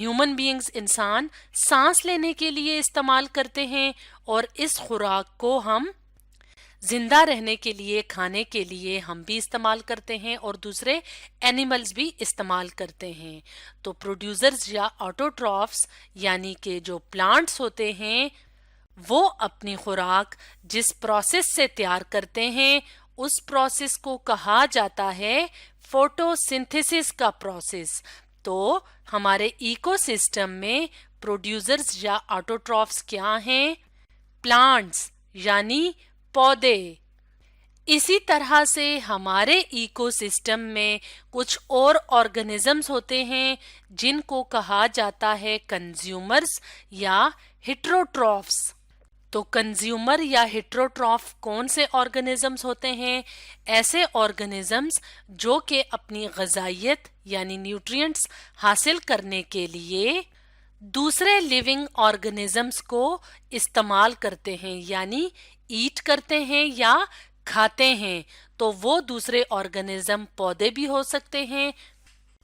Human beings انسان سانس لینے کے لیے استعمال کرتے ہیں اور اس خوراک کو ہم زندہ رہنے کے لیے کھانے کے لیے ہم بھی استعمال کرتے ہیں اور دوسرے اینیملز بھی استعمال کرتے ہیں. تو پروڈیوسرز یا آٹوٹرافس یعنی کہ جو پلانٹس ہوتے ہیں وہ اپنی خوراک جس پروسیس سے تیار کرتے ہیں اس پروسیس کو کہا جاتا ہے فوٹو سنتھیسس کا پروسیس. تو ہمارے ایکو سسٹم میں پروڈیوسرز یا آٹوٹرافس کیا ہیں؟ پلانٹس یعنی پودے. اسی طرح سے ہمارے ایکو سسٹم میں کچھ اور آرگنزمز ہوتے ہیں جن کو کہا جاتا ہے کنزیومرز یا ہیٹروٹرافس. تو کنزیومر یا ہیٹروٹراف کون سے آرگنزمز ہوتے ہیں؟ ایسے آرگنزمز جو کہ اپنی غذائیت یعنی نیوٹرینٹس حاصل کرنے کے لیے دوسرے لیونگ آرگنزمز کو استعمال کرتے ہیں یعنی ایٹ کرتے ہیں یا کھاتے ہیں. تو وہ دوسرے آرگنزم پودے بھی ہو سکتے ہیں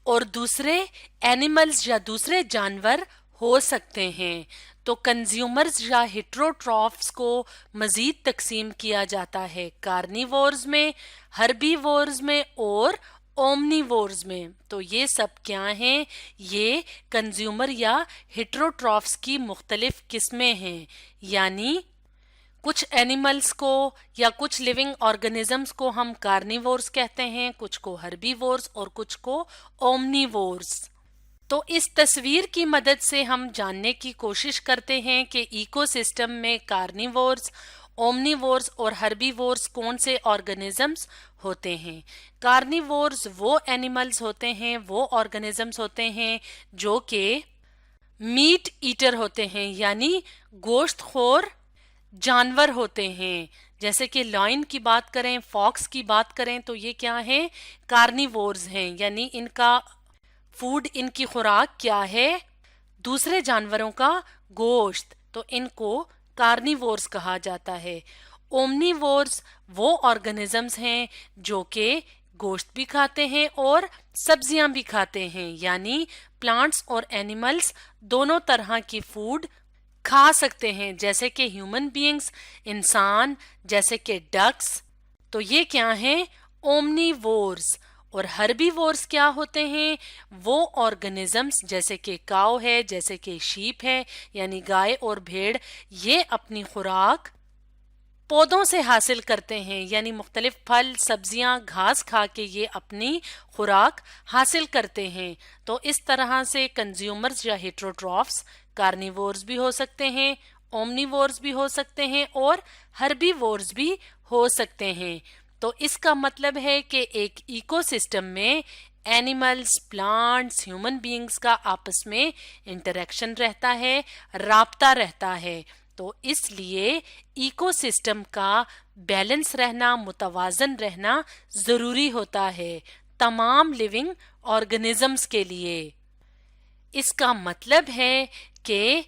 اور دوسرے اینیملز یا دوسرے جانور ہو سکتے ہیں. تو کنزیومرز یا ہیٹروٹرافس کو مزید تقسیم کیا جاتا ہے کارنیورز میں، ہربیورز میں اور اومنیورز میں. تو یہ سب کیا ہیں؟ یہ کنزیومر یا ہیٹروٹرافس کی مختلف قسمیں ہیں. یعنی کچھ اینیملز کو یا کچھ لیونگ آرگنزمز کو ہم کارنیورز کہتے ہیں، کچھ کو ہربیورز اور کچھ کو اومنیورز. تو اس تصویر کی مدد سے ہم جاننے کی کوشش کرتے ہیں کہ ایکو سسٹم میں کارنیورز، اومنیورز اور ہربیورز کون سے آرگنزمز ہوتے ہیں. کارنیورز وہ اینیملز ہوتے ہیں، وہ آرگنزمز ہوتے ہیں جو کہ میٹ ایٹر ہوتے ہیں یعنی گوشت خور جانور ہوتے ہیں. جیسے کہ لائن کی بات کریں، فاکس کی بات کریں تو یہ کیا ہیں؟ کارنیورز ہیں. یعنی ان کا فوڈ، ان کی خوراک کیا ہے؟ دوسرے جانوروں کا گوشت. تو ان کو کارنیورز کہا جاتا ہے. اومنیورز وہ آرگنزمز ہیں جو کہ گوشت بھی کھاتے ہیں اور سبزیاں بھی کھاتے ہیں. یعنی پلانٹس اور اینیملز دونوں طرح کی فوڈ کھا سکتے ہیں جیسے کہ ہیومن بینگز انسان، جیسے کہ ڈکس. تو یہ کیا ہیں؟ اومنیورز. اور ہربیورز کیا ہوتے ہیں؟ وہ آرگنزمز جیسے کہ کاؤ ہے، جیسے کہ شیپ ہے یعنی گائے اور بھیڑ، یہ اپنی خوراک پودوں سے حاصل کرتے ہیں یعنی مختلف پھل، سبزیاں، گھاس کھا کے یہ اپنی خوراک حاصل کرتے ہیں. تو اس طرح سے کنزیومرز یا ہیٹروٹرافس کارنیورز بھی ہو سکتے ہیں، اومنیورز بھی ہو سکتے ہیں اور ہربیورز بھی ہو سکتے ہیں. تو اس کا مطلب ہے کہ ایک ایکو سسٹم میں اینیملز، پلانٹس، ہیومن بینگز کا آپس میں انٹریکشن رہتا ہے، رابطہ رہتا ہے. تو اس لیے ایکو سسٹم کا بیلنس رہنا، متوازن رہنا ضروری ہوتا ہے تمام لیونگ آرگنزمز کے لیے. اس کا مطلب ہے کہ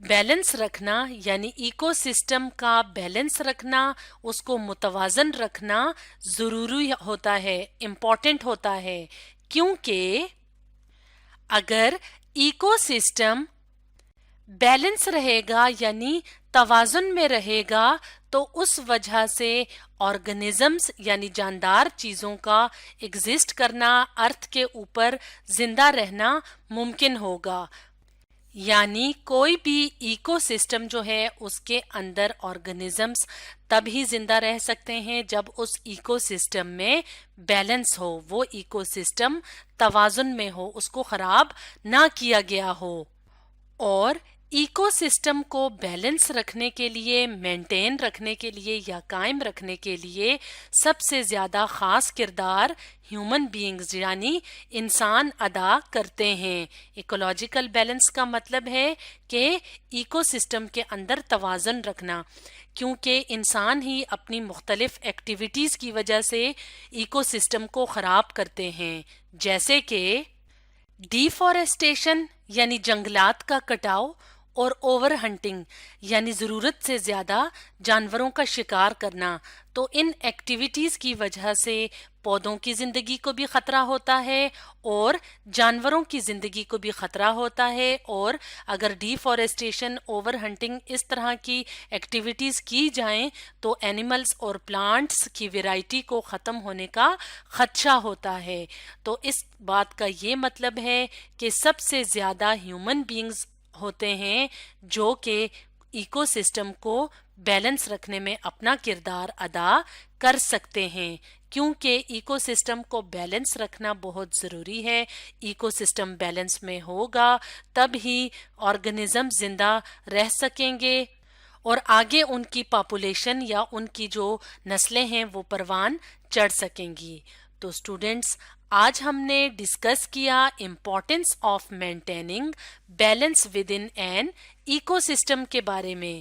بیلنس رکھنا یعنی ایکو سسٹم کا بیلنس رکھنا، اس کو متوازن رکھنا ضروری ہوتا ہے، امپورٹنٹ ہوتا ہے. کیونکہ اگر ایکو سسٹم بیلنس رہے گا یعنی توازن میں رہے گا تو اس وجہ سے آرگنزمز یعنی جاندار چیزوں کا ایگزسٹ کرنا، ارتھ کے اوپر زندہ رہنا ممکن ہوگا. یعنی کوئی بھی ایکو سسٹم جو ہے اس کے اندر آرگنزمز تب ہی زندہ رہ سکتے ہیں جب اس ایکو سسٹم میں بیلنس ہو، وہ ایکو سسٹم توازن میں ہو، اس کو خراب نہ کیا گیا ہو. اور ایکو سسٹم کو بیلنس رکھنے کے لیے، مینٹین رکھنے کے لیے یا قائم رکھنے کے لیے سب سے زیادہ خاص کردار ہیومن بینگز یعنی انسان ادا کرتے ہیں. ایکولوجیکل بیلنس کا مطلب ہے کہ ایکو سسٹم کے اندر توازن رکھنا، کیونکہ انسان ہی اپنی مختلف ایکٹیویٹیز کی وجہ سے ایکو سسٹم کو خراب کرتے ہیں. جیسے کہ ڈیفارسٹیشن یعنی جنگلات کا کٹاؤ اور اوور ہنٹنگ یعنی ضرورت سے زیادہ جانوروں کا شکار کرنا، تو ان ایکٹیویٹیز کی وجہ سے پودوں کی زندگی کو بھی خطرہ ہوتا ہے اور جانوروں کی زندگی کو بھی خطرہ ہوتا ہے، اور اگر ڈیفارسٹیشن، اوور ہنٹنگ اس طرح کی ایکٹیویٹیز کی جائیں تو اینیملز اور پلانٹس کی ویرائٹی کو ختم ہونے کا خدشہ ہوتا ہے۔ تو اس بات کا یہ مطلب ہے کہ سب سے زیادہ ہیومن بینگز ہوتے ہیں جو کہ ایکو سسٹم کو بیلنس رکھنے میں اپنا کردار ادا کر سکتے ہیں، کیونکہ ایکو سسٹم کو بیلنس رکھنا بہت ضروری ہے۔ ایکو سسٹم بیلنس میں ہوگا تب ہی آرگنزم زندہ رہ سکیں گے اور آگے ان کی پاپولیشن یا ان کی جو نسلیں ہیں وہ پروان چڑھ سکیں گی۔ تو اسٹوڈینٹس، آج ہم نے ڈسکس کیا importance of maintaining balance within an ecosystem کے بارے میں۔